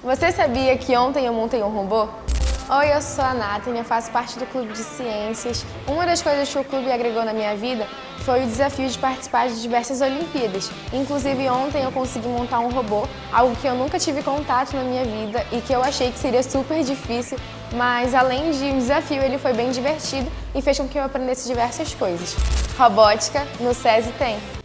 Você sabia que ontem eu montei um robô? Oi, eu sou a Nathalie, eu faço parte do Clube de Ciências. Uma das coisas que o clube agregou na minha vida foi o desafio de participar de diversas Olimpíadas. Inclusive ontem eu consegui montar um robô, algo que eu nunca tive contato na minha vida e que eu achei que seria super difícil, mas além de um desafio, ele foi bem divertido e fez com que eu aprendesse diversas coisas. Robótica no SESI tem!